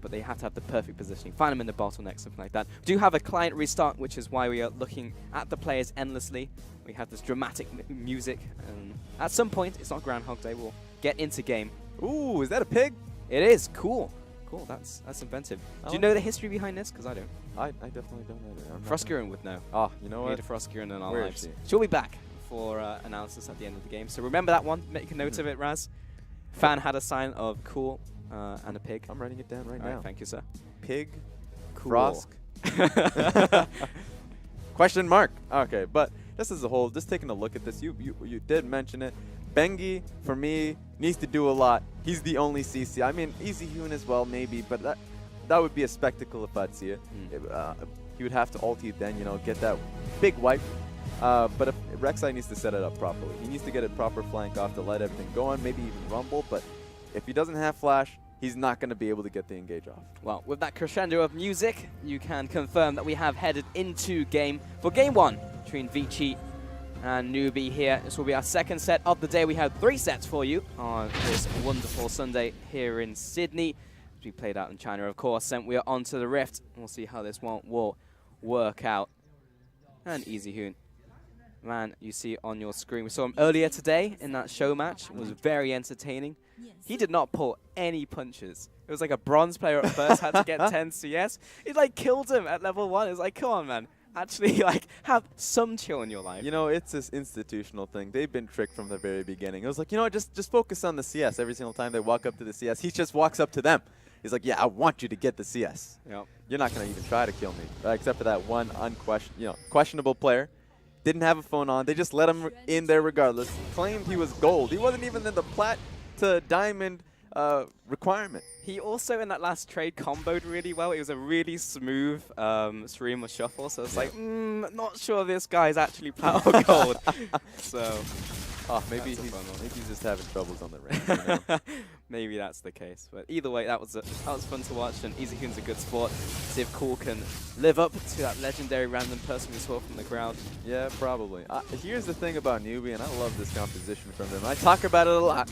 but they have to have the perfect positioning. Find them in the bottleneck, something like that. We do have a client restart, which is why we are looking at the players endlessly. We have this dramatic music, and at some point, it's not Groundhog Day, we'll get into game. Ooh, is that a pig? It is. Cool. Cool, that's inventive. Do you know the history behind this? Because I don't. I definitely don't either. Froskuren would know. Oh, you know We what? need a Froskuren in our Where lives. is she? She'll be back for analysis at the end of the game. So remember that one. Make a note of it, Raz. Fan had a sign of cool and a pig. I'm writing it down right All now. right, thank you, sir. Pig. Cool. Frosk. Question mark. Okay, but just as a whole, just taking a look at this, you did mention it. Bengi, for me, needs to do a lot. He's the only CC. I mean, Easy Hoon as well, maybe, but that would be a spectacle if I'd see it. He would have to ulti then, you know, get that big wipe. But if Rek'Sai needs to set it up properly. He needs to get a proper flank off to let everything go on, maybe even rumble. But if he doesn't have flash, he's not going to be able to get the engage off. Well, with that crescendo of music, you can confirm that we have headed into game for game 1 between Vici and NewBee here. This will be our second set of the day. We have 3 sets for you on this wonderful Sunday here in Sydney. We played out in China, of course, and we are on to the Rift. We'll see how this one will work out. And Easy Hoon. Man, you see on your screen, we saw him earlier today in that show match. It was very entertaining. He did not pull any punches. It was like a bronze player at first, had to get 10 CS. He like killed him at level 1. It was like, come on, man. Actually, like, have some chill in your life. You know, it's this institutional thing. They've been tricked from the very beginning. It was like, you know what, just focus on the CS. Every single time they walk up to the CS, he just walks up to them. He's like, yeah, I want you to get the CS. Yep. You're not going to even try to kill me. Except for that one questionable player. Didn't have a phone on. They just let him in there regardless. Claimed he was gold. He wasn't even in the plat to diamond requirement. He also, in that last trade, comboed really well. It was a really smooth stream of shuffle. So it's like, not sure this guy's actually plat or gold. So, maybe he's just having troubles on the range. You know? Maybe that's the case. But either way, that was fun to watch. And Easy Hoon's a good sport. See if Cool can live up to that legendary random person we saw from the crowd. Yeah, probably. Here's the thing about NewBee, and I love this composition from them. I talk about it a lot,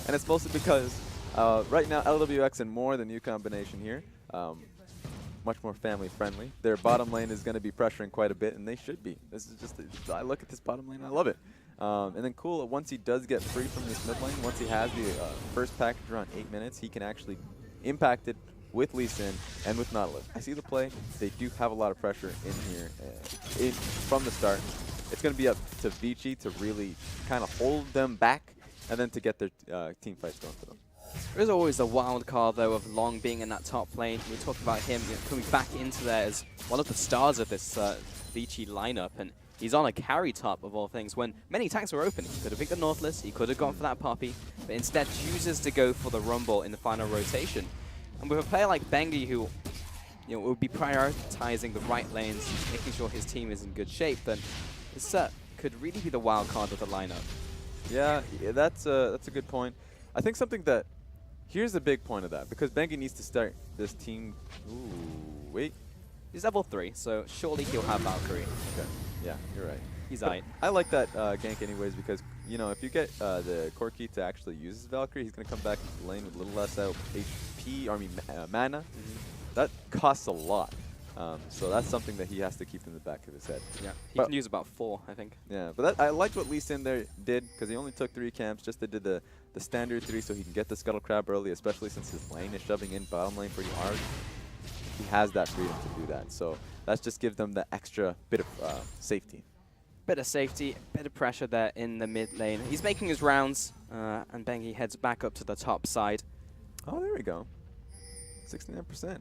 and it's mostly because right now LWX and more, the new combination here, much more family friendly. Their bottom lane is going to be pressuring quite a bit, and they should be. This is just I look at this bottom lane, I love it. And then Cool, once he does get free from this mid lane, once he has the first package around 8 minutes, he can actually impact it with Lee Sin and with Nautilus. I see the play. They do have a lot of pressure in here from the start. It's going to be up to Vici to really kind of hold them back and then to get their team fights going for them. There's always the wild card, though, of Long being in that top lane. We talked about him coming back into there as one of the stars of this Vici lineup, and he's on a carry top of all things when many tanks were open. He could have picked the Nautilus, he could have gone for that Poppy, but instead chooses to go for the Rumble in the final rotation. And with a player like Bengi, who will be prioritizing the right lanes, making sure his team is in good shape, then this could really be the wild card of the lineup. Yeah, that's a good point. I think something that here's the big point of that, because Bengi needs to start this team. Ooh, wait. He's level 3, so surely he'll have Valkyrie. Okay. Yeah, you're right. He's aight. I like that gank anyways, because, you know, if you get the Corki to actually use his Valkyrie, he's going to come back to the lane with a little less HP, mana. That costs a lot. So that's something that he has to keep in the back of his head. Yeah, he can use about 4, I think. Yeah, but I liked what Lee Sin there did, because he only took 3 camps, just to do the standard 3 so he can get the Scuttle Crab early, especially since his lane is shoving in bottom lane pretty hard. He has that freedom to do that. So that just gives them the extra bit of safety. Bit of safety, bit of pressure there in the mid lane. He's making his rounds, and Bengi heads back up to the top side. Oh, there we go. 69%.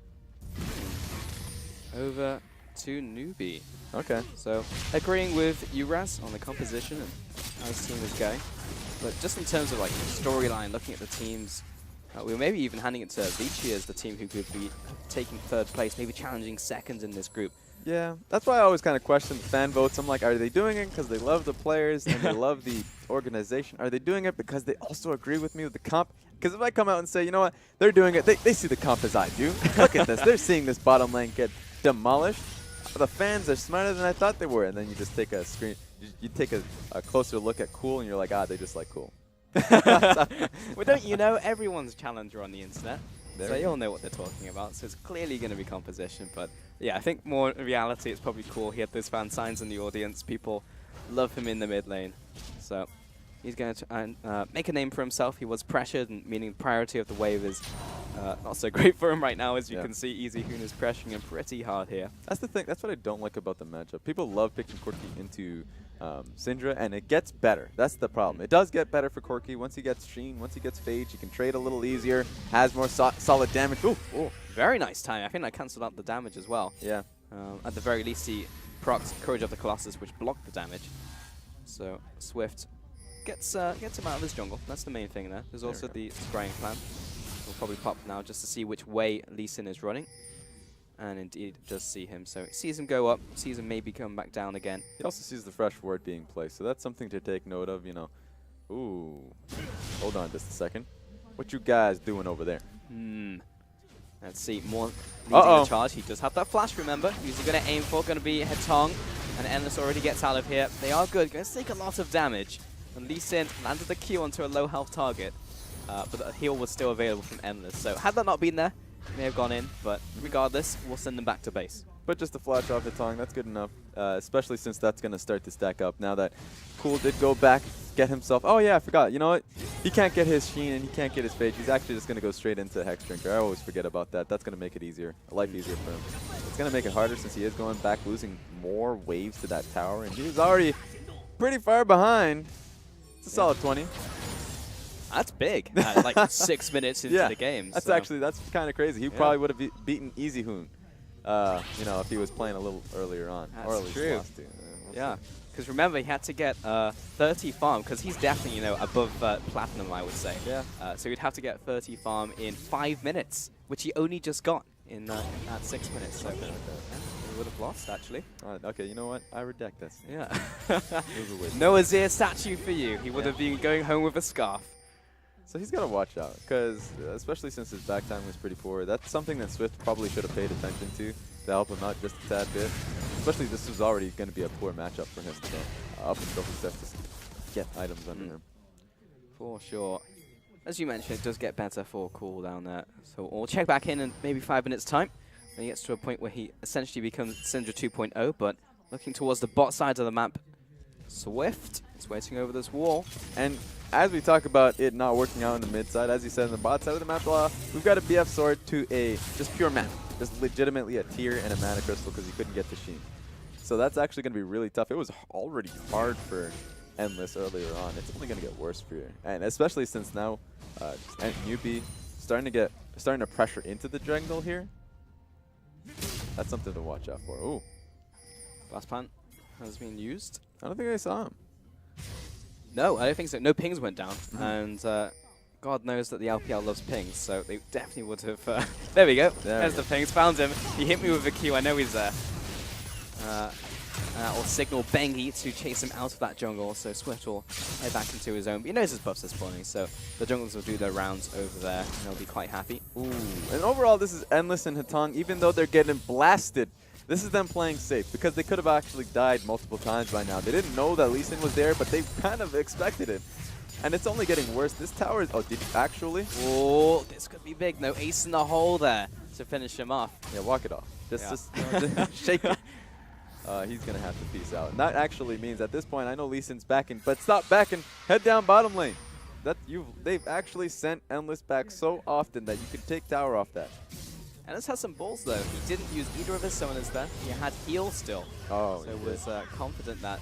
Over to NewBee. Okay. So agreeing with you, Raz, on the composition and how his team is going. But just in terms of like storyline, looking at the teams, we were maybe even handing it to Vici as the team who could be taking 3rd place, maybe challenging 2nd in this group. Yeah, that's why I always kind of question the fan votes. I'm like, are they doing it because they love the players and they love the organization? Are they doing it because they also agree with me with the comp? Because if I come out and say, you know what, they're doing it, they see the comp as I do. Look at this. They're seeing this bottom lane get demolished. The fans are smarter than I thought they were. And then you just take a screen, you take a closer look at Cool, and you're like, they just like Cool. Well, don't you know, everyone's a challenger on the internet. They all know what they're talking about, so it's clearly going to be composition. But yeah, I think more in reality, it's probably cool. He had those fan signs in the audience. People love him in the mid lane. So he's going to make a name for himself. He was pressured, and meaning the priority of the wave is not so great for him right now. As you can see, Easy Hoon is pressuring him pretty hard here. That's the thing. That's what I don't like about the matchup. People love picking Corki into Syndra, and it gets better. That's the problem. It does get better for Corki. Once he gets Sheen, once he gets Phage, he can trade a little easier, has more solid damage. Ooh, very nice time. I think that cancelled out the damage as well. Yeah. At the very least, he procs Courage of the Colossus, which blocked the damage. So Swift gets him out of his jungle. That's the main thing there. There's also the spraying plan. We'll probably pop now just to see which way Lee Sin is running. And indeed does see him. So he sees him go up, sees him maybe come back down again. He also sees the fresh ward being placed, so that's something to take note of, you know. Ooh. Hold on just a second. What you guys doing over there? Let's see. More leading the charge. He does have that flash, remember. Who's he going to aim for? Going to be Hetong. And Endless already gets out of here. They are good. Going to take a lot of damage. And Lee Sin landed the Q onto a low health target. But the heal was still available from Endless. So had that not been there, he may have gone in. But regardless, we'll send them back to base. But just a flash off Hetong, that's good enough. Especially since that's going to start to stack up. Now that Cool did go back, get himself... Oh yeah, I forgot. You know what? He can't get his Sheen and he can't get his Phage. He's actually just going to go straight into Hex Drinker. I always forget about that. That's going to make it easier. Life easier for him. It's going to make it harder since he is going back, losing more waves to that tower. And he's already pretty far behind. It's a solid 20. That's big. Like 6 minutes into the game. That's kind of crazy. He probably would have beaten Easy Hoon. You know, if he was playing a little earlier on. That's or at least true. Lost to. Yeah, because remember, he had to get 30 farm, because he's definitely, you know, above platinum, I would say. Yeah. So he'd have to get 30 farm in 5 minutes, which he only just got in at 6 minutes. So he would have lost, actually. Okay, you know what? I redact this. Yeah. No Azir statue for you. He would have been going home with a scarf. So he's got to watch out, because especially since his back time was pretty poor, that's something that Swift probably should have paid attention to help him out just a tad bit. Especially this was already going to be a poor matchup for him, so up until he starts to get items under him. For sure. As you mentioned, it does get better for Cool down there. So we'll check back in maybe 5 minutes' time. When he gets to a point where he essentially becomes Syndra 2.0, but looking towards the bot side of the map, Swift is waiting over this wall. And as we talk about it not working out on the mid side, as you said in the bot side of the map, we've got a BF sword to a just pure mana. Just legitimately a tier and a mana crystal because he couldn't get the Sheen. So that's actually going to be really tough. It was already hard for Endless earlier on. It's only going to get worse for you. And especially since now NewBee starting to pressure into the jungle here. That's something to watch out for. Ooh. Blast plant has been used. I don't think I saw him. No, I don't think so. No pings went down. And God knows that the LPL loves pings, so they definitely would have... there we go. There's the pings. Found him. He hit me with a Q. I know he's there. Or signal Bengi to chase him out of that jungle, so Swift will head back into his own. But he knows his buffs are spawning, so the junglers will do their rounds over there, and they'll be quite happy. Ooh. And overall, this is Endless and Hetong, even though they're getting blasted. This is them playing safe, because they could have actually died multiple times by now. They didn't know that Lee Sin was there, but they kind of expected it. And it's only getting worse. This tower is... Oh, did you actually? Oh, this could be big. No ace in the hole there to finish him off. Yeah, walk it off. Just shake it. He's going to have to peace out. And that actually means at this point, I know Lee Sin's backing, but stop backing. Head down bottom lane. They've actually sent Endless back so often that you can take tower off that. Endless has some balls, though. He didn't use either of his summoners there. He had heal still. Oh, so was confident that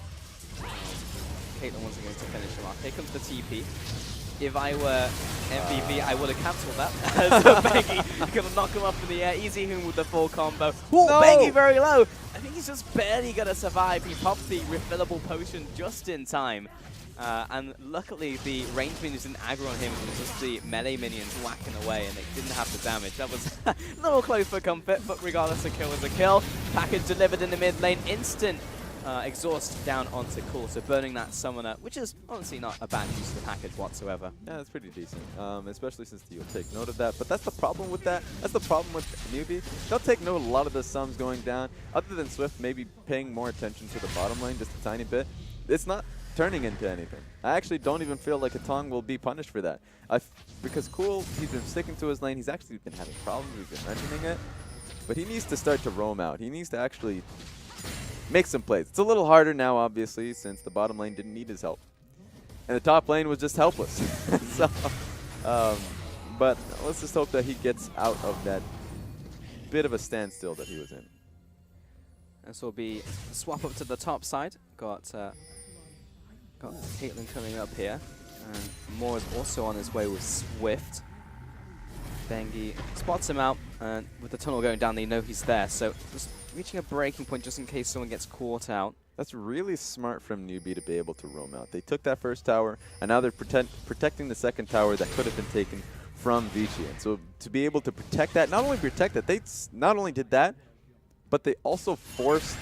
Caitlyn wasn't going to finish him off. Here comes the TP. If I were MVP, I would have cancelled that. So Bengi going to knock him up in the air. Easy Hoon with the full combo. Ooh, no! Bengi very low. I think he's just barely going to survive. He popped the refillable potion just in time. And luckily, the range minions didn't aggro on him. It was just the melee minions whacking away, and they didn't have the damage. That was a little close for comfort, but regardless, a kill was a kill. Package delivered in the mid lane. Instant exhaust down onto Cool, so burning that summoner, which is honestly not a bad use of the package whatsoever. Yeah, that's pretty decent, especially since you'll take note of that. But that's the problem with that. That's the problem with NewBee. They'll take note of a lot of the sums going down, other than Swift maybe paying more attention to the bottom lane just a tiny bit. It's not... turning into anything. I actually don't even feel like Hatong will be punished for that. Because Cool, he's been sticking to his lane. He's actually been having problems. We've been mentioning it. But he needs to start to roam out. He needs to actually make some plays. It's a little harder now, obviously, since the bottom lane didn't need his help. And the top lane was just helpless. So, but let's just hope that he gets out of that bit of a standstill that he was in. This will be a swap up to the top side. Got Caitlyn coming up here. And Moore is also on his way with Swift. Bengi spots him out, and with the tunnel going down, they know he's there. So just reaching a breaking point just in case someone gets caught out. That's really smart from NewBee to be able to roam out. They took that first tower, and now they're protecting the second tower that could have been taken from Vici. And so to be able to protect that, not only protect that, they not only did that, but they also forced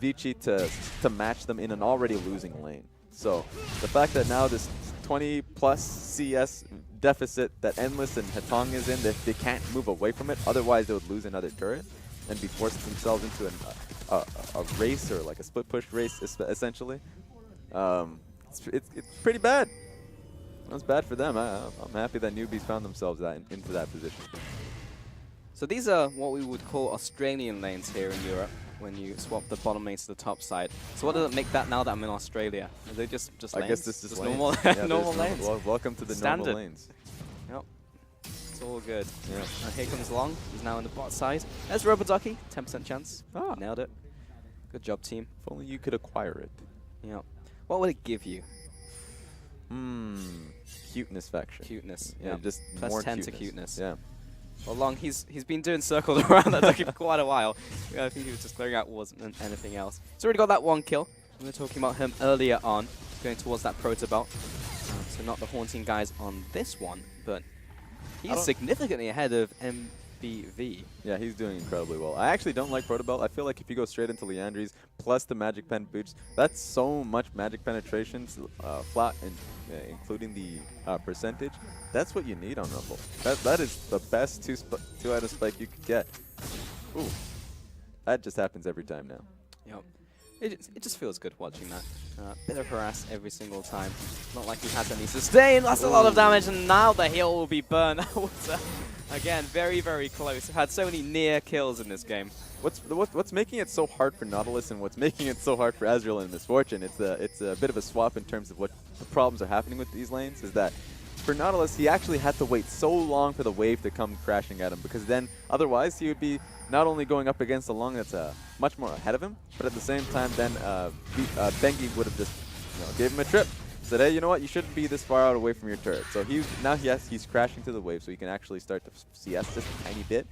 Vici to match them in an already losing lane. So the fact that now this 20+ CS deficit that Endless and Hatong is in, they can't move away from it, otherwise they would lose another turret and be forced themselves into a race, or like a split push race essentially. It's pretty bad. That's bad for them. I'm happy that NewBee's found themselves into that position. So these are what we would call Australian lanes here in Europe when you swap the bottom lane to the top side. So what does it make that now that I'm in Australia? Are they just lanes? I guess this is just lanes. normal, Yeah, normal lanes. Welcome to the Standard. normal lanes. Yep. It's all good. Yeah. Here comes Long. He's now in the bot side. There's Roboducky. 10% chance. Ah. Nailed it. Good job, team. If only you could acquire it. Yep. What would it give you? Cuteness faction. Cuteness. Yeah, Yeah. just Plus more 10 cuteness. to cuteness. Yeah. Well, Long, he's been doing circles around that ducky for quite a while. I think he was just clearing out wasn't anything else. He's already got that one kill. We were talking about him earlier on, going towards that proto belt. So not the haunting guys on this one, but he's significantly ahead of MBV. Yeah, he's doing incredibly well. I actually don't like Proto Belt. I feel like if you go straight into Leandries plus the Magic Pen boots, that's so much magic penetration, flat, and including the percentage. That's what you need on Rumble. That is the best two-item spike you could get. Ooh, that just happens every time now. Yep. It just feels good watching that. Bit of harass every single time. Not like he has any sustain. That's a lot of damage, and now the heal will be burned. That was, again, very, very close. We've had so many near kills in this game. What's making it so hard for Nautilus and what's making it so hard for Azrael and Misfortune, it's a bit of a swap in terms of what the problems are happening with these lanes, is that for Nautilus, he actually had to wait so long for the wave to come crashing at him, because then otherwise he would be not only going up against a Long that's much more ahead of him, but at the same time then Bengi would have just gave him a trip. Said, hey, you know what, you shouldn't be this far out away from your turret. So he's crashing to the wave so he can actually start to CS just a tiny bit.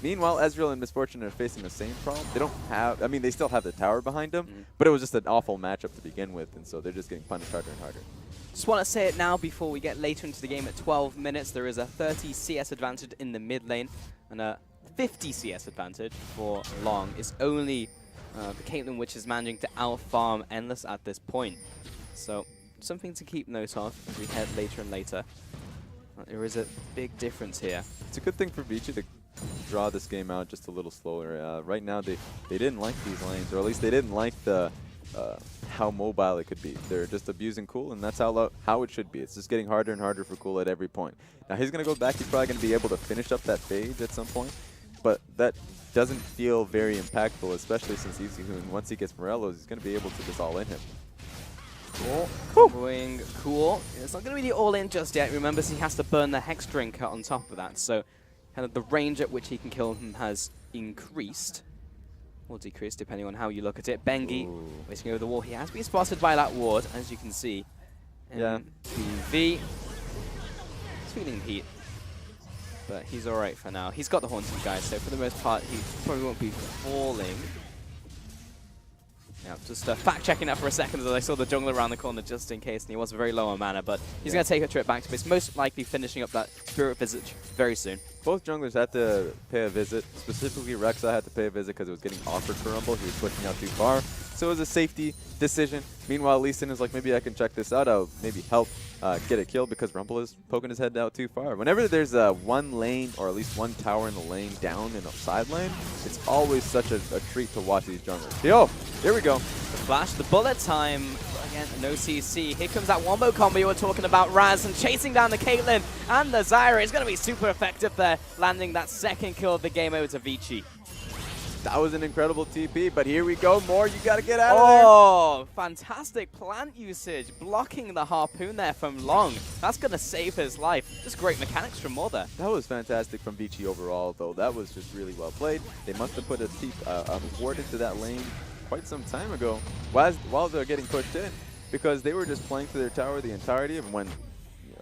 Meanwhile, Ezreal and Misfortune are facing the same problem. They don't have, I mean, they still have the tower behind them, but it was just an awful matchup to begin with, and so they're just getting punished harder and harder. Just want to say it now before we get later into the game. At 12 minutes, there is a 30 CS advantage in the mid lane and a 50 CS advantage for Long. It's only the Caitlyn which is managing to out-farm Endless at this point. So something to keep note of as we head later and later. There is a big difference here. It's a good thing for Vici to draw this game out just a little slower. Right now, they didn't like these lanes, or at least they didn't like the how mobile it could be. They're just abusing Cool, and that's how it should be. It's just getting harder and harder for Cool at every point. Now he's going to go back. He's probably going to be able to finish up that phase at some point, but that doesn't feel very impactful, especially since once he gets Morello's, he's going to be able to just all-in him. Cool. Going cool. It's not going to be the all-in just yet. Remember, he has to burn the Hex Drink on top of that, so kind of the range at which he can kill him has increased. Or decreased, depending on how you look at it. Bengi waiting over the wall. He has been spotted by that ward, as you can see. Yeah. MBV. He's feeling heat. But he's alright for now. He's got the Haunting guys, so for the most part, he probably won't be falling. Yeah, just fact-checking that for a second as I saw the jungle around the corner just in case, and he was very low on mana, but he's going to take a trip back to base, most likely finishing up that Spirit Visage very soon. Both junglers had to pay a visit. Specifically, Rek'Sai had to pay a visit because it was getting awkward for Rumble. He was pushing out too far. So it was a safety decision. Meanwhile, Lee Sin is like, maybe I can check this out. I'll maybe help get a kill because Rumble is poking his head out too far. Whenever there's one lane or at least one tower in the lane down in a side lane, it's always such a treat to watch these junglers. Yo, here we go. The flash, the bullet time. Again, no CC. Here comes that wombo combo you were talking about, Raz, and chasing down the Caitlyn and the Zyra. It's going to be super effective there, landing that second kill of the game over to Vici. That was an incredible TP, but here we go. More, you got to get out of there. Oh, fantastic plant usage, blocking the harpoon there from Long. That's going to save his life. Just great mechanics from More there. That was fantastic from Vici overall, though. That was just really well played. They must have put a ward into that lane quite some time ago while they're getting pushed in, because they were just playing to their tower the entirety of when...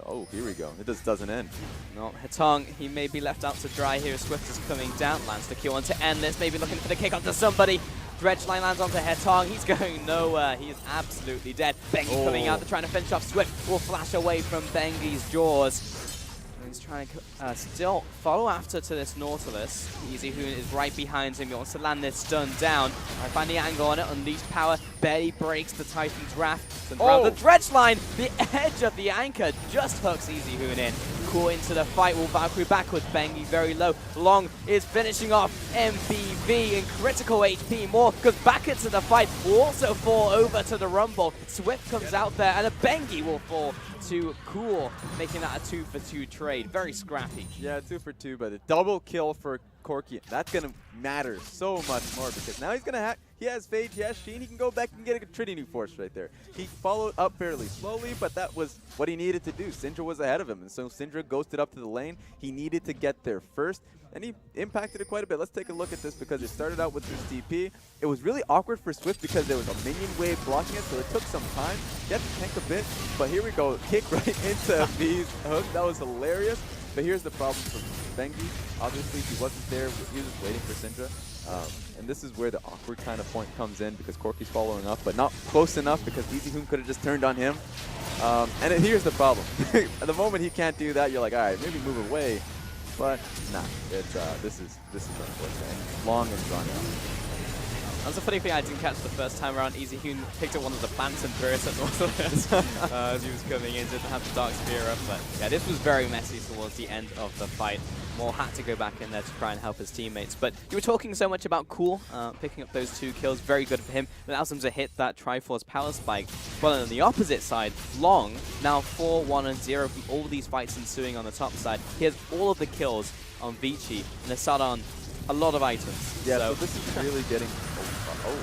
Oh, here we go. It just doesn't end. No, Hetong, he may be left out to dry here. Swift is coming down. Lands the Q on to end this. Maybe looking for the kick onto somebody. Dredgeline lands onto Hetong. He's going nowhere. He is absolutely dead. Bengi coming out to try to finish off. Swift will flash away from Bengi's jaws. He's trying to still follow after to this Nautilus. Easy Hoon is right behind him. He wants to land this stun down. I find the angle on it. Unleashed power barely breaks the Titan's Wrath. And around the dredge line, the edge of the anchor just hooks Easy Hoon in. Caught into the fight. Will Valkyrie backwards. Bengi very low. Long is finishing off MBV in critical HP. More goes back into the fight. Will also fall over to the Rumble. Swift comes out there, and a Bengi will fall to Cool, making that a 2-for-2 trade. Very scrappy. Yeah, 2 for 2, but a double kill for Corki. That's going to matter so much more, because now he's going to have... He has Phage, he has Sheen, he can go back and get a Trinity Force right there. He followed up fairly slowly, but that was what he needed to do. Syndra was ahead of him, and so Syndra ghosted up to the lane. He needed to get there first, and he impacted it quite a bit. Let's take a look at this, because it started out with this TP. It was really awkward for Swift because there was a minion wave blocking it, so it took some time. He had to tank a bit, but here we go. Kick right into V's hook. That was hilarious. But here's the problem for Bengi. Obviously, he wasn't there. He was just waiting for Syndra. And this is where the awkward kind of point comes in, because Corki's following up, but not close enough, because Easy Hoon could have just turned on him. Here's the problem. At the moment he can't do that, you're like, all right, maybe move away. But nah, it's this is unfortunate. Long and drawn out. That's a funny thing I didn't catch the first time around. Easy Hoon picked up one of the Phantom Bursts at Nautilus as he was coming in. Didn't have the Dark Spear up, but yeah, this was very messy towards the end of the fight. Moore had to go back in there to try and help his teammates. But you were talking so much about Cool picking up those 2 kills. Very good for him. It allows him to hit that Triforce Power Spike. Well, on the opposite side, Long, now 4-1-0 from all these fights ensuing on the top side. He has all of the kills on Vici, and they start on a lot of items. Yeah, so this is really getting...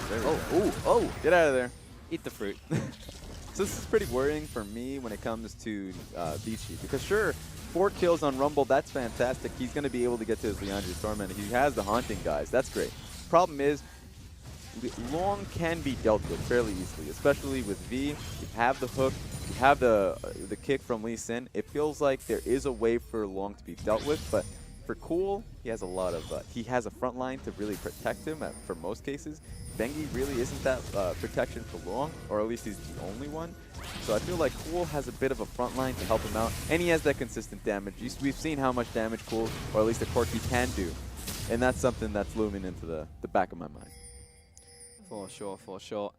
there we go. Get out of there. Eat the fruit. So this is pretty worrying for me when it comes to Vici, because sure, 4 kills on Rumble, that's fantastic. He's going to be able to get to his Leandri's Torment. He has the Haunting guys. That's great. Problem is, Long can be dealt with fairly easily, especially with V. You have the hook, you have the kick from Lee Sin. It feels like there is a way for Long to be dealt with, but for Cool, he has a lot of... he has a front line to really protect him for most cases. Bengi really isn't that protection for Long, or at least he's the only one. So I feel like Cool has a bit of a front line to help him out, and he has that consistent damage. We've seen how much damage Cool, or at least the Corki, can do, and that's something that's looming into the back of my mind. For sure, for sure.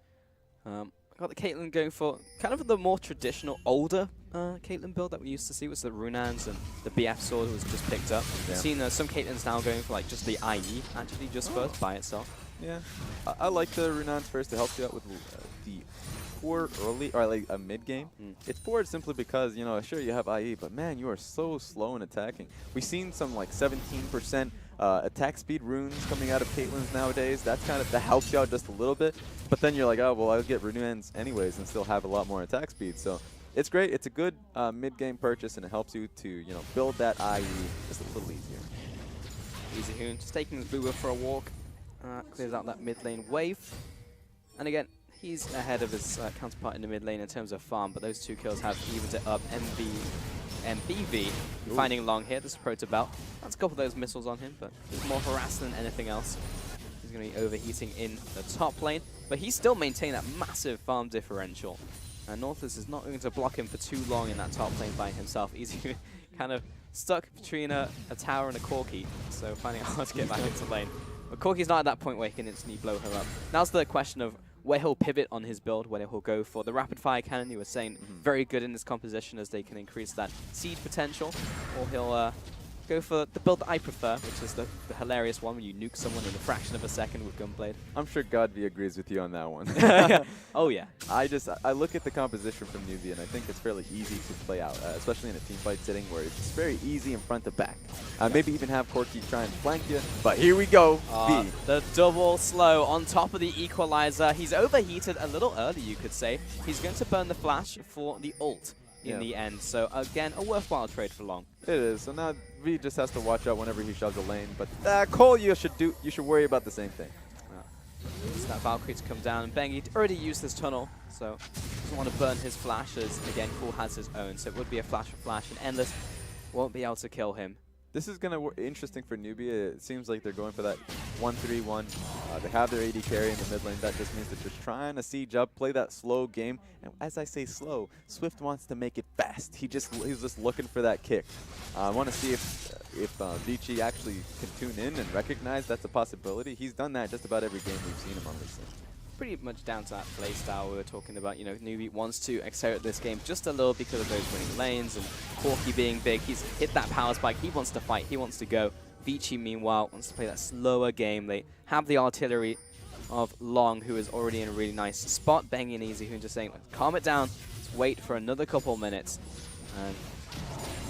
Got the Caitlyn going for kind of the more traditional, older Caitlyn build that we used to see, was the Runans and the BF sword was just picked up. Yeah. We've seen some Caitlyn's now going for like just the IE, actually, just first by itself. Yeah, I like the Runans first to help you out with the poor early, or like a mid game. It's poor simply because, you know, sure you have IE, but man, you are so slow in attacking. We've seen some like 17% attack speed runes coming out of Caitlyn's nowadays. That helps you out just a little bit, but then you're like, oh well, I'll get Runans anyways and still have a lot more attack speed. So it's great. It's a good mid game purchase, and it helps you to, you know, build that IE just a little easier. Easy Hoon just taking his Boober for a walk. Clears out that mid lane wave. And again, he's ahead of his counterpart in the mid lane in terms of farm, but those 2 kills have evened it up. MBV finding Long here. This is Proto Belt. That's a couple of those missiles on him, but it's more harass than anything else. He's going to be overheating in the top lane, but he's still maintaining that massive farm differential. And Nautilus is not going to block him for too long in that top lane by himself. He's kind of stuck between a tower and a Corki, so finding it hard to get back into lane. But Corki's not at that point where he can instantly blow her up. Now's the question of where he'll pivot on his build, whether he'll go for the rapid fire cannon you were saying, very good in this composition as they can increase that siege potential, or he'll go for the build that I prefer, which is the hilarious one where you nuke someone in a fraction of a second with Gunblade. I'm sure Godby agrees with you on that one. Oh yeah. I look at the composition from NewBee and I think it's fairly easy to play out, especially in a team fight setting where it's very easy in front to back. Maybe even have Corki try and flank you, but here we go. V. The double slow on top of the equalizer. He's overheated a little early, you could say. He's going to burn the flash for the ult in the end. So again, a worthwhile trade for Long. It is. So now V just has to watch out whenever he shoves a lane. But Cole, you should worry about the same thing. It's that Valkyrie to come down, and Bengi already used his tunnel, so doesn't want to burn his flashes. Again, Cool has his own, so it would be a flash for flash, and Endless won't be able to kill him. This is going to be interesting for NewBee. It seems like they're going for that 1-3-1. They have their AD carry in the mid lane. That just means that they're trying to siege up, play that slow game. And as I say slow, Swift wants to make it fast. He's just looking for that kick. I want to see if Vici actually can tune in and recognize that's a possibility. He's done that just about every game we've seen him on this thing. Pretty much down to that play style we were talking about. You know, NewBee wants to accelerate this game just a little because of those winning lanes, and Corki being big, he's hit that power spike, he wants to fight, he wants to go. Vici, meanwhile, wants to play that slower game. They have the artillery of Long, who is already in a really nice spot. Bengi and Easy, who are just saying, calm it down, let's wait for another couple minutes, and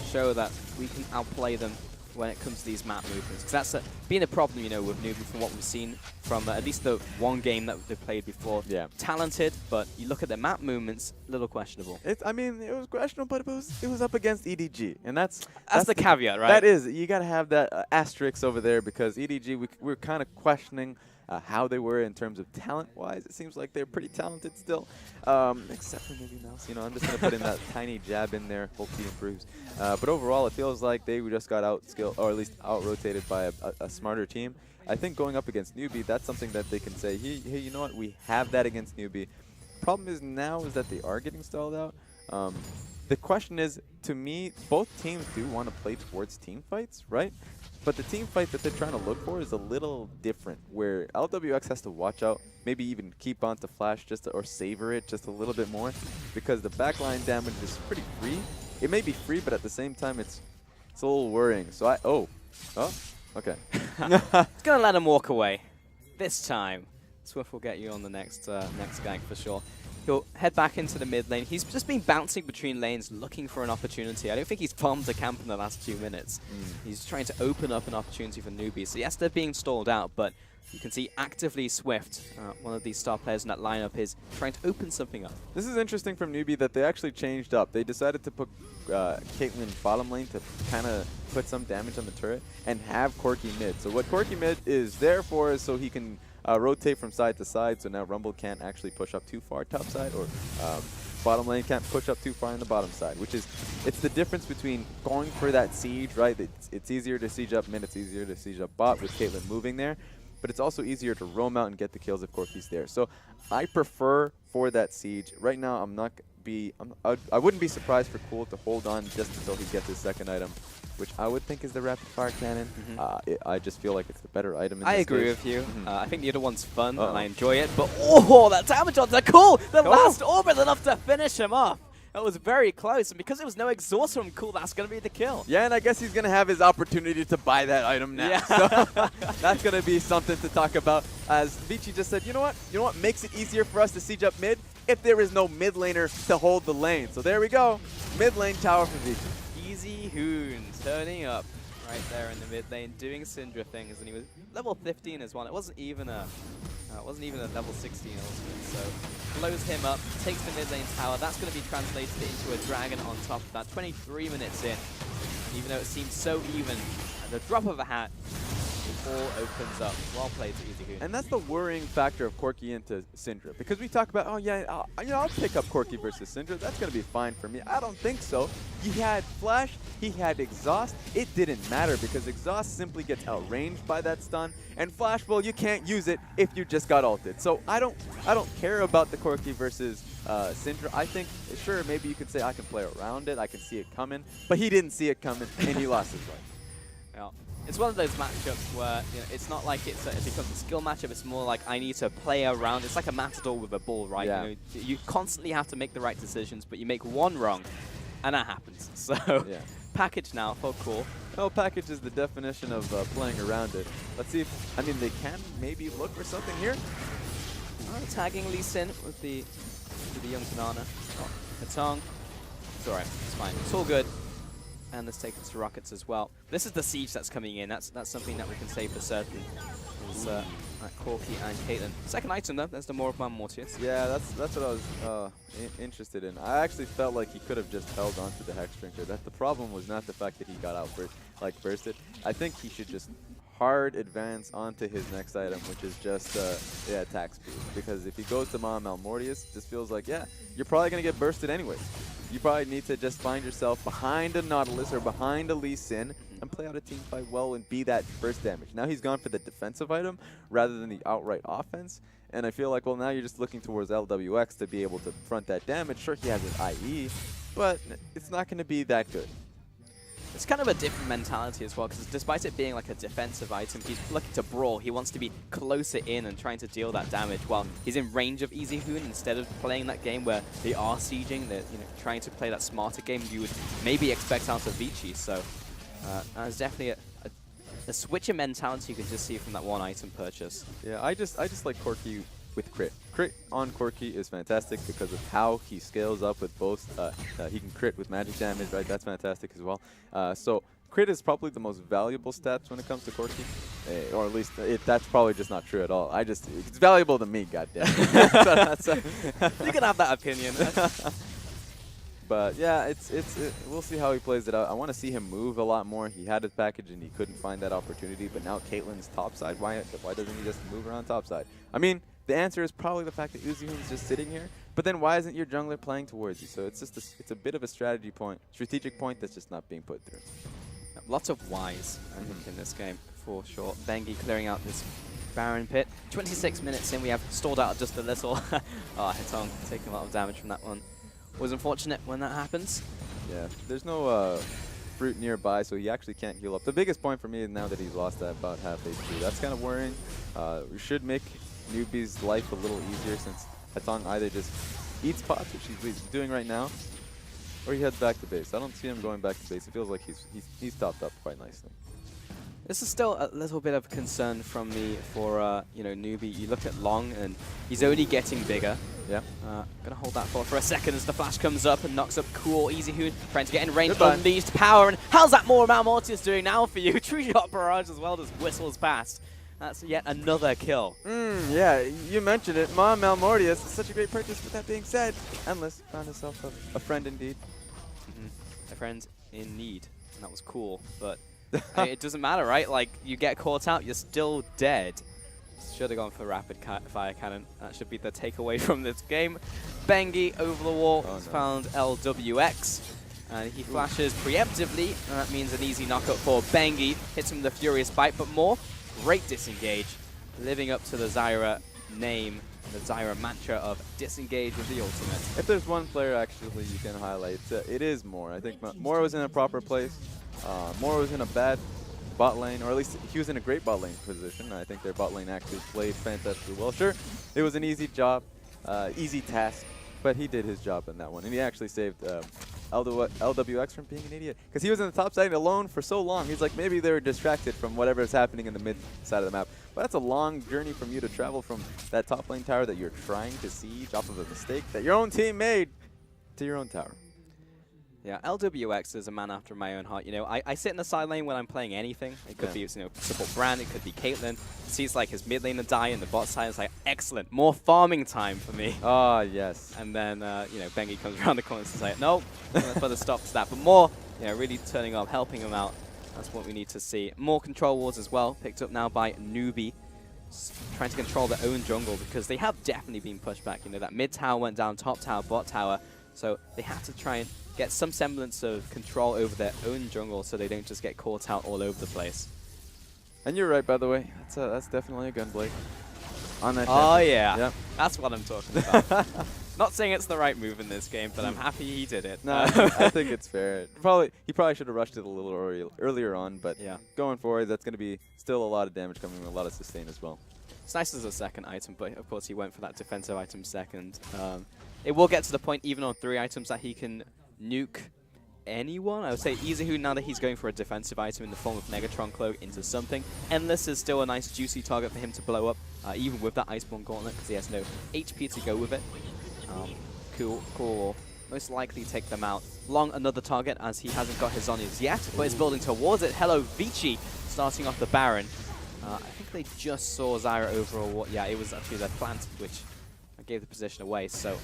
show that we can outplay them when it comes to these map movements. Because that's been a problem, you know, with NewBee from what we've seen from at least the one game that they've played before. Yeah. Talented, but you look at their map movements, a little questionable. I mean, it was questionable, but it was up against EDG. And that's the caveat, right? That is. You got to have that asterisk over there because EDG, we're kind of questioning how they were in terms of talent-wise. It seems like they're pretty talented still, except for maybe Mouse. You know, I'm just going to put in that tiny jab in there. Hope he improves. But overall, it feels like they just got out-skilled, or at least out-rotated by a smarter team. I think going up against NewBee, that's something that they can say, hey, you know what? We have that against NewBee. Problem is now is that they are getting stalled out. The question is, to me, both teams do want to play towards team fights, right? But the team fight that they're trying to look for is a little different, where LWX has to watch out, maybe even keep on to flash or savor it just a little bit more, because the backline damage is pretty free. It may be free, but at the same time, it's a little worrying. So okay. It's gonna let him walk away. This time, Swift will get you on the next gank for sure. He'll head back into the mid lane. He's just been bouncing between lanes looking for an opportunity. I don't think he's farmed a camp in the last 2 minutes. He's trying to open up an opportunity for NewBee. So yes, they're being stalled out, but you can see actively Swift, one of these star players in that lineup, is trying to open something up. This is interesting from NewBee that they actually changed up. They decided to put Caitlyn bottom lane to kind of put some damage on the turret and have Corki mid. So what Corki mid is there for is so he can rotate from side to side, so now Rumble can't actually push up too far top side, or bottom lane can't push up too far on the bottom side, which is, it's the difference between going for that siege, right? It's easier to siege up mid, it's easier to siege up bot with Caitlyn moving there, but it's also easier to roam out and get the kills if Corki's there. So I prefer for that siege. Right now, I wouldn't be surprised for Cool to hold on just until he gets his second item, which I would think is the rapid fire cannon. I just feel like it's the better item in this agree case. with you. I think the other one's fun, and I enjoy it. But that damage on the Cool! The last orbit enough to finish him off. That was very close, and because there was no exhaust from Cool, that's going to be the kill. Yeah, and I guess he's going to have his opportunity to buy that item now. Yeah. So that's going to be something to talk about. As Vici just said, you know what? You know what makes it easier for us to siege up mid? If there is no mid laner to hold the lane. So there we go. Mid lane tower for Vici. Easy Hoon turning up right there in the mid lane, doing Syndra things, and he was level 15 as well. It wasn't even a level 16 ultimate, so blows him up, takes the mid lane tower. That's going to be translated into a dragon on top of that. 23 minutes in, even though it seems so even, at the drop of a hat, it all opens up. Well played to Easy Hoon. And that's the worrying factor of Corki into Syndra. Because we talk about, I'll pick up Corki versus Syndra. That's going to be fine for me. I don't think so. He had Flash. He had Exhaust. It didn't matter because Exhaust simply gets outranged by that stun. And Flash, well, you can't use it if you just got ulted. So I don't care about the Corki versus Syndra. I think, sure, maybe you could say I can play around it. I can see it coming. But he didn't see it coming, and he lost his life. Yeah. It's one of those matchups where it's not like it becomes a skill matchup. It's more like I need to play around. It's like a matador with a ball, right? Yeah. You constantly have to make the right decisions, but you make one wrong, And that happens. So Yeah. package now for cool. No, package is the definition of playing around it. Let's see if, I mean, they can maybe look for something here. Tagging Lee Sin with the young banana. Oh, Hatong. It's alright, it's fine. It's all good. And let's take it to rockets as well. This is the siege that's coming in. That's something that we can say for certain. Is Corki and Caitlyn. Second item though, there's the Mortius. Yeah, that's what I was interested in. I actually felt like he could have just held on to the Hex Drinker. That the problem was not the fact that he got out bursted. I think he should just hard advance onto his next item, which is just attack speed. Because if he goes to Mortius, it just feels like, yeah, you're probably gonna get bursted anyway. You probably need to just find yourself behind a Nautilus or behind a Lee Sin and play out a team fight well and be that burst damage. Now he's gone for the defensive item rather than the outright offense. And I feel like, well, now you're just looking towards LWX to be able to front that damage. Sure, he has an IE, but it's not going to be that good. It's kind of a different mentality as well, because despite it being like a defensive item, he's looking to brawl. He wants to be closer in and trying to deal that damage while he's in range of Easy Hoon instead of playing that game where they are sieging. They're trying to play that smarter game you would maybe expect out of Vici. So that's definitely a switch in mentality you can just see from that one item purchase. Yeah, I just like Corki with crit. Crit on Corki is fantastic because of how he scales up with both. He can crit with magic damage, right? That's fantastic as well. So crit is probably the most valuable stats when it comes to Corki. Or at least that's probably just not true at all. It's valuable to me, goddammit. You can have that opinion. But yeah, we'll see how he plays it out. I want to see him move a lot more. He had his package and he couldn't find that opportunity, but now Caitlyn's topside. Why doesn't he just move around topside? I mean, the answer is probably the fact that Uzihoon's just sitting here, but then why isn't your jungler playing towards you? So it's just it's a bit of a strategic point that's just not being put through. Lots of whys, I think, in this game, for sure. Bengi clearing out this Baron pit. 26 minutes in, we have stalled out just a little. Hitong taking a lot of damage from that one. Was unfortunate when that happens. Yeah, there's no fruit nearby, so he actually can't heal up. The biggest point for me is now that he's lost that about half HP. That's kind of worrying. We should make NewBee's life a little easier since Hatong either just eats pots, which he's doing right now, or he heads back to base. I don't see him going back to base. It feels like he's topped up quite nicely. This is still a little bit of concern from me for NewBee. You look at Long and he's only getting bigger. Yeah. Gonna hold that thought for a second as the flash comes up and knocks up Cool. Easy Hoon trying to get in range. Goodbye. Unleashed power, and how's that Mortius doing now for you? True Shot Barrage as well, just whistles past. That's yet another kill. Yeah, you mentioned it. Mortius is such a great purchase. With that being said, Endless found himself a friend indeed. A friend in need, and that was cool, but I mean, it doesn't matter, right? Like, you get caught out, you're still dead. Should have gone for rapid fire cannon. That should be the takeaway from this game. Bengi over the wall found LWX, and he flashes preemptively, and that means an easy knockup for Bengi. Hits him with the Furious Bite, but more. Great disengage, living up to the Zyra name, the Zyra mantra of disengage with the ultimate. If there's one player actually you can highlight, it is Moore. I think Moore was in a proper place. Moore was in a bad bot lane, or at least he was in a great bot lane position. I think their bot lane actually played fantastically well. Sure, it was an easy job, easy task, but he did his job in that one. And he actually saved LWX from being an idiot. Because he was in the top side alone for so long. He's like, maybe they were distracted from whatever is happening in the mid side of the map. But that's a long journey from you to travel from that top lane tower that you're trying to siege off of a mistake that your own team made to your own tower. Yeah, LWX is a man after my own heart. You know, I sit in the side lane when I'm playing anything. It could be, support Brand, it could be Caitlyn. Sees like his mid laner die and the bot side is like, excellent, more farming time for me. Ah, yes. And then, Bengi comes around the corner and says like, nope, let's put a stop to that. But more, really turning up, helping him out. That's what we need to see. More control wards as well, picked up now by NewBee. Trying to control their own jungle because they have definitely been pushed back. That mid tower went down, top tower, bot tower. So they have to try and get some semblance of control over their own jungle so they don't just get caught out all over the place. And you're right, by the way. That's definitely a Gunblade. On that yeah. Yep. That's what I'm talking about. Not saying it's the right move in this game, but I'm happy he did it. No, I think it's fair. He probably should have rushed it a little earlier on, but going forward, that's going to be still a lot of damage coming with a lot of sustain as well. It's nice as a second item, but of course he went for that defensive item second. It will get to the point, even on 3 items, that he can nuke anyone. I would say Izuhu, now that he's going for a defensive item in the form of Negatron Cloak into something. Endless is still a nice juicy target for him to blow up, even with that Iceborne Gauntlet, because he has no HP to go with it. Cool will most likely take them out. Long, another target, as he hasn't got his Zhonya's yet, but is building towards it. Hello, Vici, starting off the Baron. I think they just saw Zyra over, or what? Yeah, it was actually their plant, which gave the position away. So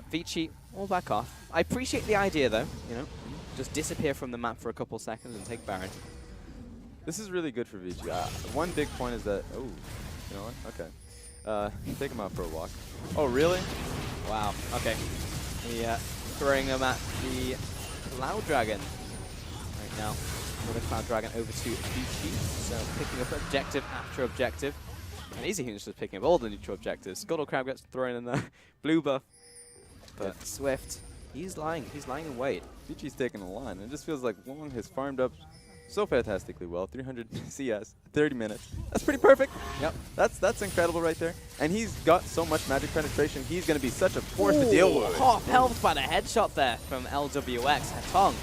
Vici, all back off. I appreciate the idea, though. You know, just disappear from the map for a couple seconds and take Baron. This is really good for Vici. One big point is that, oh, you know what? Okay. Take him out for a walk. Oh, really? Wow. Okay. Throwing him at the Cloud Dragon right now. Another Cloud Dragon over to Vici. So picking up objective after objective. And Izuhu's just picking up all the neutral objectives. Scuttle Crab gets thrown in the blue buff. But Swift, he's lying in wait. Vici's taking a line. It just feels like Long has farmed up so fantastically well. 300 CS, 30 minutes. That's pretty perfect. Yep. That's incredible right there. And he's got so much magic penetration. He's going to be such a force to deal with. Half health by the headshot there from LWX. Hetong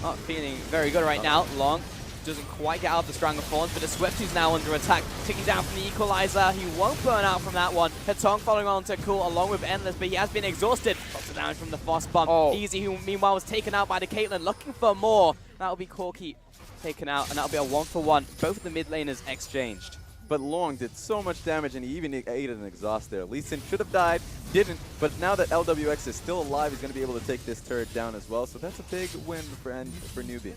not feeling very good right now. Long doesn't quite get out of the Stranglethorns, but the Swift who's now under attack, ticking down from the Equalizer. He won't burn out from that one. Hetong following on to Cool along with Endless, but he has been exhausted. Lots of damage from the Frost Bomb. Easy, who meanwhile was taken out by the Caitlyn, looking for more. That'll be Corki taken out, and that'll be a 1-for-1. Both of the mid laners exchanged. But Long did so much damage, and he even ate an exhaust there. Lee Sin should have died, didn't. But now that LWX is still alive, he's going to be able to take this turret down as well. So that's a big win for NewBee.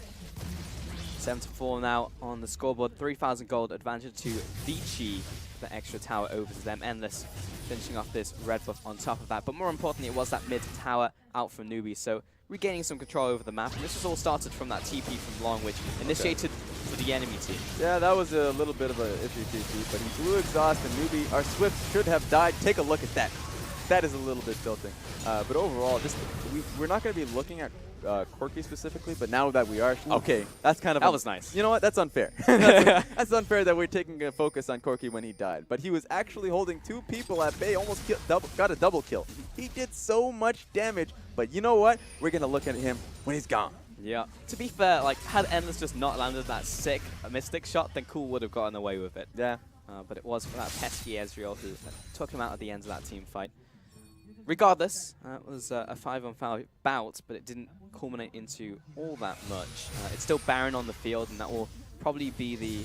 7-4 now on the scoreboard. 3,000 gold advantage to Vici. The extra tower over to them. Endless finishing off this red buff on top of that. But more importantly, it was that mid tower out from NewBee. So regaining some control over the map. And this was all started from that TP from Long, which initiated for the enemy team. Yeah, that was a little bit of an iffy TP, but he blew exhaust, and NewBee, our Swift, should have died. Take a look at that. That is a little bit tilting. But overall, we're not going to be looking at Corki specifically, but now that we are, okay, that's kind of... That was nice. You know what? That's unfair. That's unfair that we're taking a focus on Corki when he died. But he was actually holding two people at bay, almost got a double kill. He did so much damage, but you know what? We're going to look at him when he's gone. Yeah. To be fair, like, had Endless just not landed that sick Mystic shot, then Cool would have gotten away with it. Yeah. But it was for that pesky Ezreal who took him out at the end of that team fight. Regardless, it was a 5-on-5 bout, but it didn't culminate into all that much. It's still Baron on the field, and that will probably be the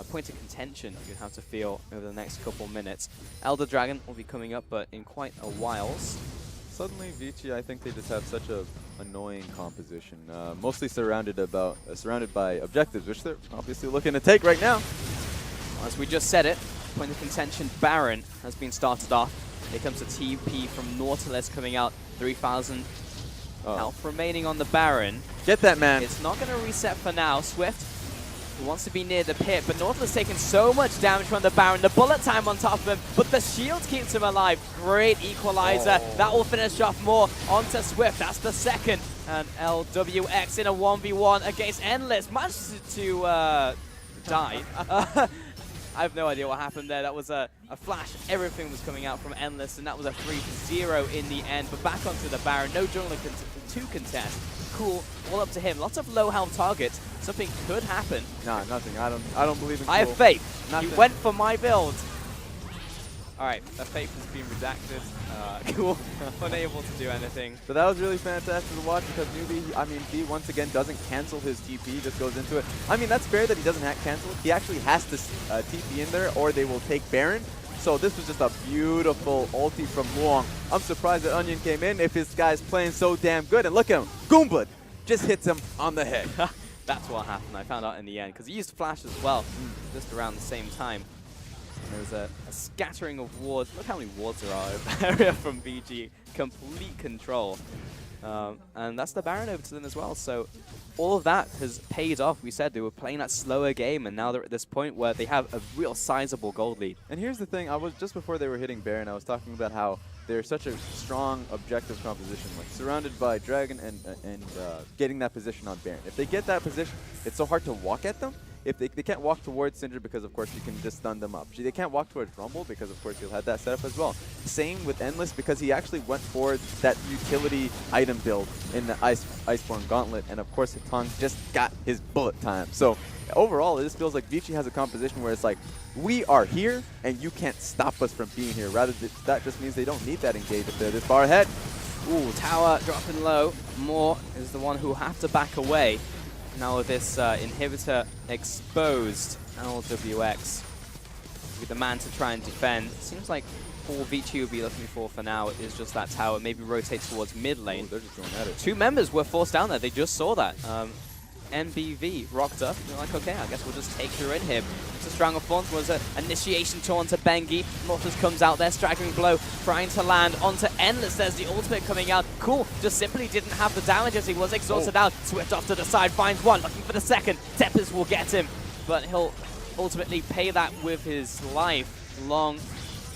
point of contention you have to feel over the next couple minutes. Elder Dragon will be coming up, but in quite a while. Suddenly, Vici, I think they just have such a annoying composition, mostly surrounded by objectives, which they're obviously looking to take right now. As we just said it, point of contention, Baron has been started off. Here comes a TP from Nautilus coming out. 3,000 health remaining on the Baron. Get that, man. It's not going to reset for now. Swift, who wants to be near the pit, but Nautilus taking so much damage from the Baron. The bullet time on top of him, but the shield keeps him alive. Great equalizer. That will finish off more onto Swift. That's the second. And LWX in a 1v1 against Endless. Managed to die. I have no idea what happened there. That was a flash. Everything was coming out from Endless, and that was a 3-0 in the end. But back onto the Baron. No jungler to contest. Cool. All up to him. Lots of low health targets. Something could happen. Nah, nothing. I don't believe in Cool. I have faith. Nothing. He went for my build. All right, the faith has been redacted. Cool. Unable to do anything. So that was really fantastic to watch because NewBee, I mean, B once again doesn't cancel his TP, just goes into it. I mean, that's fair that he doesn't cancel it. He actually has to TP in there or they will take Baron. So this was just a beautiful ulti from Long. I'm surprised that Onion came in if this guy's playing so damn good. And look at him. Goomba just hits him on the head. That's what happened. I found out in the end because he used Flash as well, just around the same time. There was a scattering of wards. Look how many wards there are in the area from VG. Complete control. And that's the Baron over to them as well. So all of that has paid off. We said they were playing that slower game, and now they're at this point where they have a real sizable gold lead. And here's the thing. Just before they were hitting Baron, I was talking about how they're such a strong objective composition, like surrounded by Dragon and getting that position on Baron. If they get that position, it's so hard to walk at them. if they can't walk towards Syndra because, of course, you can just stun them up. They can't walk towards Rumble because, of course, you'll have that setup as well. Same with Endless because he actually went for that utility item build in the Iceborne Gauntlet, and, of course, Hitong just got his bullet time. So overall, it just feels like Vici has a composition where it's like, we are here, and you can't stop us from being here. Rather, that just means they don't need that engage if they're this far ahead. Ooh, tower dropping low. Moore is the one who will have to back away. Now with this inhibitor exposed, LWX with the man to try and defend. Seems like all Vici will be looking for now is just that tower. Maybe rotate towards mid lane. Ooh, they're just going at it. 2 members were forced down there. They just saw that. NBV rocked up. They're like, okay, I guess we'll just take her in here. It's a Strong of Thorns was an initiation taunt to Bengi. Mortis comes out there, straggling blow, trying to land onto Endless. There's the ultimate coming out. Cool, just simply didn't have the damage as he was exhausted out. Swift off to the side, finds one, looking for the second. Tempest will get him, but he'll ultimately pay that with his life. Long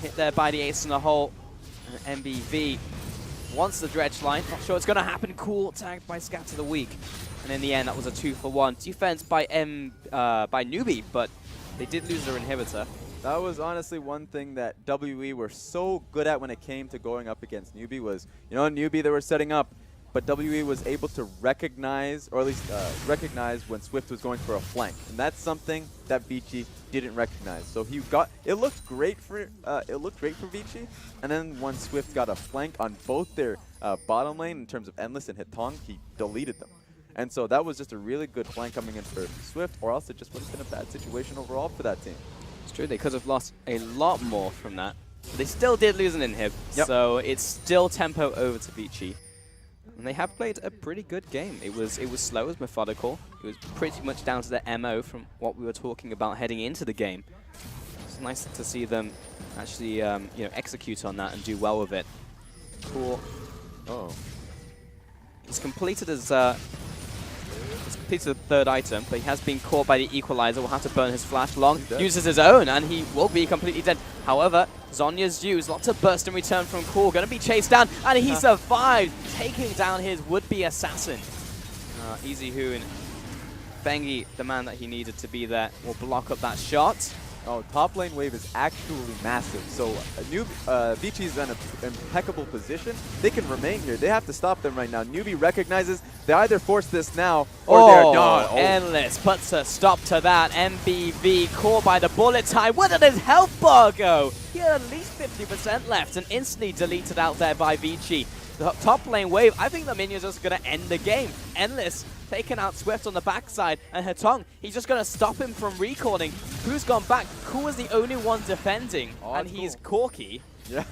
hit there by the ace in the hole. And MBV wants the dredge line. Not sure it's going to happen. Cool, tagged by Scatter the Weak. And in the end, that was a 2-for-1 defense by NewBee, but they did lose their inhibitor. That was honestly one thing that WE were so good at when it came to going up against NewBee was, NewBee they were setting up, but WE was able to recognize, or at least recognize when Swift was going for a flank, and that's something that Vici didn't recognize. So he got it looked great for Vici, and then when Swift got a flank on both their bottom lane in terms of Endless and Hitong, he deleted them. And so that was just a really good flank coming in for Swift, or else it just would have been a bad situation overall for that team. It's true, they could have lost a lot more from that. But they still did lose an inhib, so it's still tempo over to Vici. And they have played a pretty good game. It was slow, it was methodical. It was pretty much down to the MO from what we were talking about heading into the game. It's nice to see them actually execute on that and do well with it. Cool. Oh. He's completed his completed the third item, but he has been caught by the equalizer. Will have to burn his flash. Long uses his own, and he will be completely dead. However, Zhonya's used. Lots of burst in return from Cool. Going to be chased down, and he survived, taking down his would-be assassin. Easy Who and Bengi, the man that he needed to be there, will block up that shot. Oh, top lane wave is actually massive. So Vici's in an impeccable position. They can remain here. They have to stop them right now. NewBee recognizes they either force this now or they're done. Oh. Endless puts a stop to that. MBV caught by the bullet time. Where did his health bar go? He had at least 50% left and instantly deleted out there by Vici. The top lane wave, I think the minions are just going to end the game. Endless taking out Swift on the backside, and Hitong, he's just going to stop him from recalling. Who's gone back? Cool is the only one defending, and he's Corky. Yeah,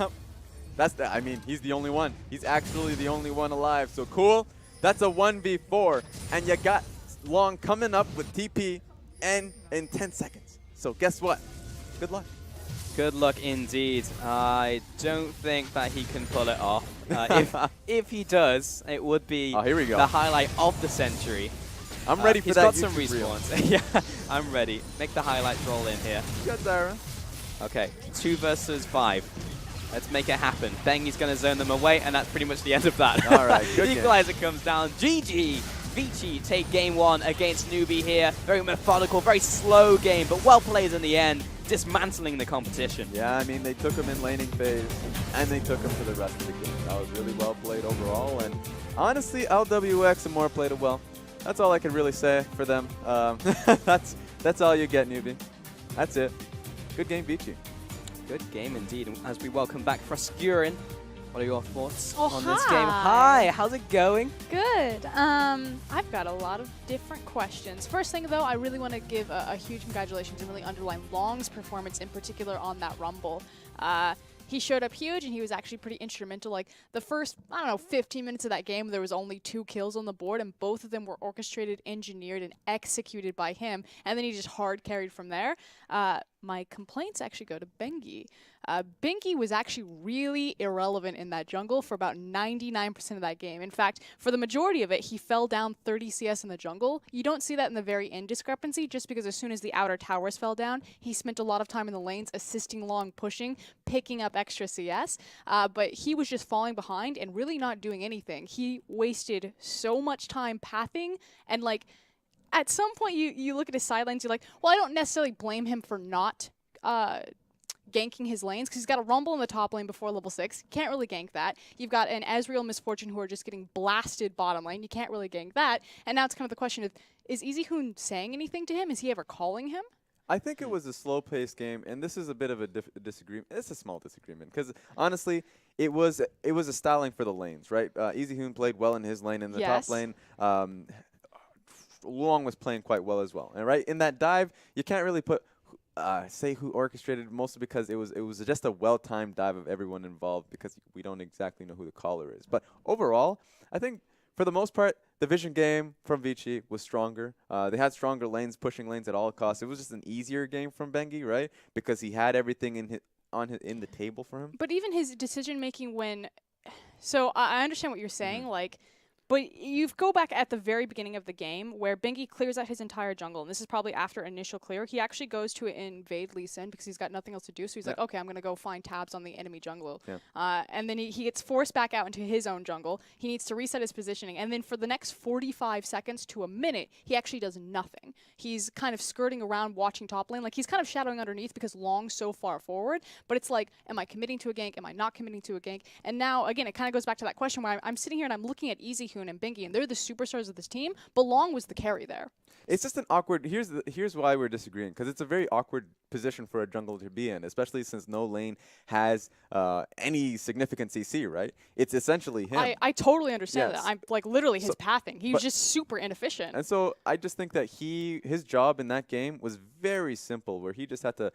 I mean, he's the only one. He's actually the only one alive. So Cool, that's a 1v4, and you got Long coming up with TP and in 10 seconds. So guess what? Good luck. Good luck indeed. I don't think that he can pull it off. If he does, it would be the highlight of the century. I'm ready for that. He's got some respawns. Yeah, I'm ready. Make the highlights roll in here. Good, Zara. Okay, 2 versus 5. Let's make it happen. Bengi's going to zone them away, and that's pretty much the end of that. All right, good Equalizer comes down. GG! Vici take game 1 against NewBee here. Very methodical, very slow game, but well played in the end, dismantling the competition. Yeah, I mean, they took him in laning phase, and they took him for the rest of the game. That was really well played overall, and honestly, LWX and more played it well. That's all I can really say for them. That's all you get, NewBee. That's it. Good game, Vici. Good game indeed. As we welcome back Froscurin. What are your thoughts on hi. this game? Hi, how's it going? Good. I've got a lot of different questions. First thing, though, I really want to give a huge congratulations and really underline Long's performance in particular on that Rumble. He showed up huge, and he was actually pretty instrumental. Like, the first, 15 minutes of that game, there was only 2 kills on the board, and both of them were orchestrated, engineered, and executed by him, and then he just hard carried from there. My complaints actually go to Bengi. Bengi was actually really irrelevant in that jungle for about 99% of that game. In fact, for the majority of it, he fell down 30 CS in the jungle. You don't see that in the very end discrepancy, just because as soon as the outer towers fell down, he spent a lot of time in the lanes assisting Long, pushing, picking up extra CS. But he was just falling behind and really not doing anything. He wasted so much time pathing and, like, at some point you look at his side lanes, you're like, well, I don't necessarily blame him for not ganking his lanes, because he's got a Rumble in the top lane before level 6. Can't really gank that. You've got an Ezreal Misfortune who are just getting blasted bottom lane. You can't really gank that. And now it's kind of the question of, is EasyHoon saying anything to him? Is he ever calling him? I think it was a slow-paced game, and this is a bit of a disagreement. It's a small disagreement, because honestly, it was a styling for the lanes, right? EasyHoon played well in his lane, in the top lane. Long was playing quite well as well. And right in that dive, you can't really say who orchestrated, mostly because it was just a well-timed dive of everyone involved, because we don't exactly know who the caller is. But overall, I think for the most part, the vision game from Vici was stronger. They had stronger lanes, pushing lanes at all costs. It was just an easier game from Bengi, right? Because he had everything in the table for him. But even his decision making when, so I understand what you're saying, like. But you go back at the very beginning of the game where Bengi clears out his entire jungle, and this is probably after initial clear. He actually goes to invade Lee Sin because he's got nothing else to do, so he's like, okay, I'm going to go find tabs on the enemy jungle. And then he gets forced back out into his own jungle. He needs to reset his positioning, and then for the next 45 seconds to a minute, he actually does nothing. He's kind of skirting around watching top lane. Like, he's kind of shadowing underneath because Long's so far forward, but it's like, am I committing to a gank? Am I not committing to a gank? And now, again, it kind of goes back to that question where I'm sitting here and I'm looking at EasyHoon and Bengi, and they're the superstars of this team, but Long was the carry there. It's just an awkward, here's why we're disagreeing, because it's a very awkward position for a jungler to be in, especially since no lane has any significant CC, right? It's essentially him. I totally understand that. I'm like literally his pathing. He was just super inefficient. And so I just think that his job in that game was very simple, where he just had to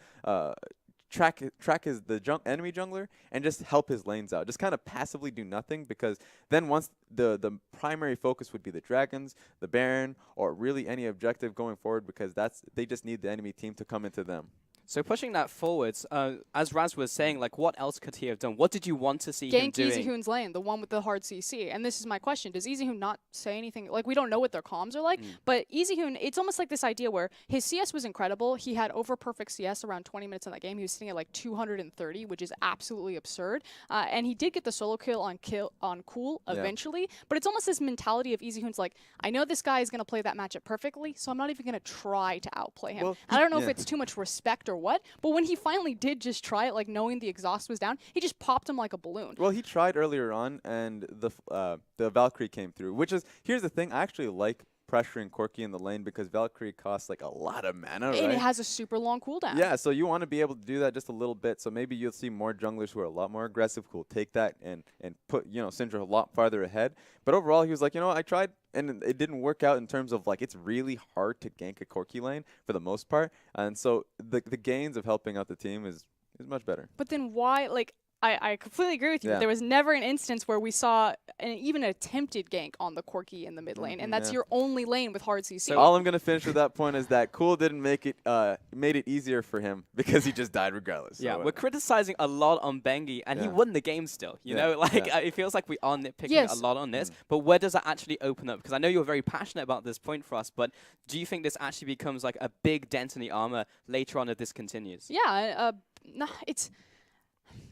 track the enemy jungler and just help his lanes out. Just kind of passively do nothing, because then once the primary focus would be the dragons, the Baron, or really any objective going forward, because they just need the enemy team to come into them. So pushing that forwards, as Raz was saying, like, what else could he have done? What did you want to see him doing? Gank EasyHoon's lane, the one with the hard CC. And this is my question. Does EasyHoon not say anything? Like, we don't know what their comms are like, but EasyHoon, it's almost like this idea where his CS was incredible. He had over perfect CS around 20 minutes in that game. He was sitting at like 230, which is absolutely absurd. And he did get the solo kill on Cool eventually, but it's almost this mentality of EasyHoon's like, I know this guy is going to play that matchup perfectly, so I'm not even going to try to outplay him. Well, I don't know if it's too much respect or what, but when he finally did just try it, like knowing the exhaust was down, he just popped him like a balloon. Well, he tried earlier on, and the Valkyrie came through, which is, here's the thing, I actually like pressuring Corki in the lane, because Valkyrie costs like a lot of mana, right? And it has a super long cooldown. Yeah, so you want to be able to do that just a little bit, so maybe you'll see more junglers who are a lot more aggressive, who will take that and put, Syndra a lot farther ahead. But overall, he was like, I tried, and it didn't work out in terms of, like, it's really hard to gank a Corki lane for the most part, and so the gains of helping out the team is much better. But then why, like, I completely agree with you. There was never an instance where we saw even an attempted gank on the Corki in the mid lane, and that's your only lane with hard CC. So all I'm going to finish with that point is that Cool didn't make it made it easier for him, because he just died regardless. Yeah, so we're criticizing a lot on Bengi, and he won the game still. You know, like it feels like we are nitpicking a lot on this, but where does that actually open up? Because I know you're very passionate about this point for us, but do you think this actually becomes like a big dent in the armor later on if this continues? Yeah, it's...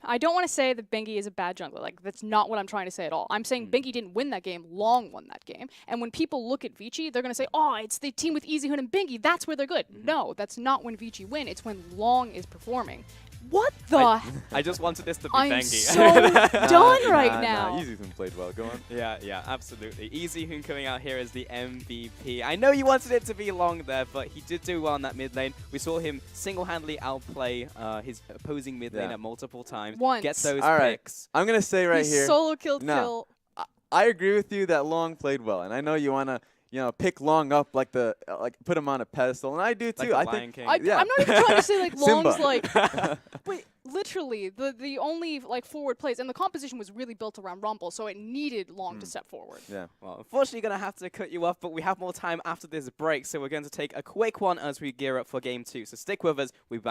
I don't want to say that Bengi is a bad jungler. Like, that's not what I'm trying to say at all. I'm saying Bengi didn't win that game. Long won that game. And when people look at Vici, they're going to say, oh, it's the team with EasyHoon and Bengi. That's where they're good. No, that's not when Vici win. It's when Long is performing. What the? I just wanted this to be I'm Bengi. so done right now. EasyHoon played well. Go on. Yeah, absolutely. EasyHoon coming out here as the MVP. I know you wanted it to be Long there, but he did do well in that mid lane. We saw him single-handedly outplay his opposing mid lane at multiple times. Once. Get those picks. I'm going to say right here. Solo killed kill. I agree with you that Long played well, and I know you want to pick Long up like put him on a pedestal, and I do too. Like I'm not even trying to say like Long's like, but literally the only like forward plays, and the composition was really built around Rumble, so it needed Long to step forward. Yeah. Well, unfortunately, gonna have to cut you off, but we have more time after this break, so we're going to take a quick one as we gear up for game 2. So stick with us. We'll be back.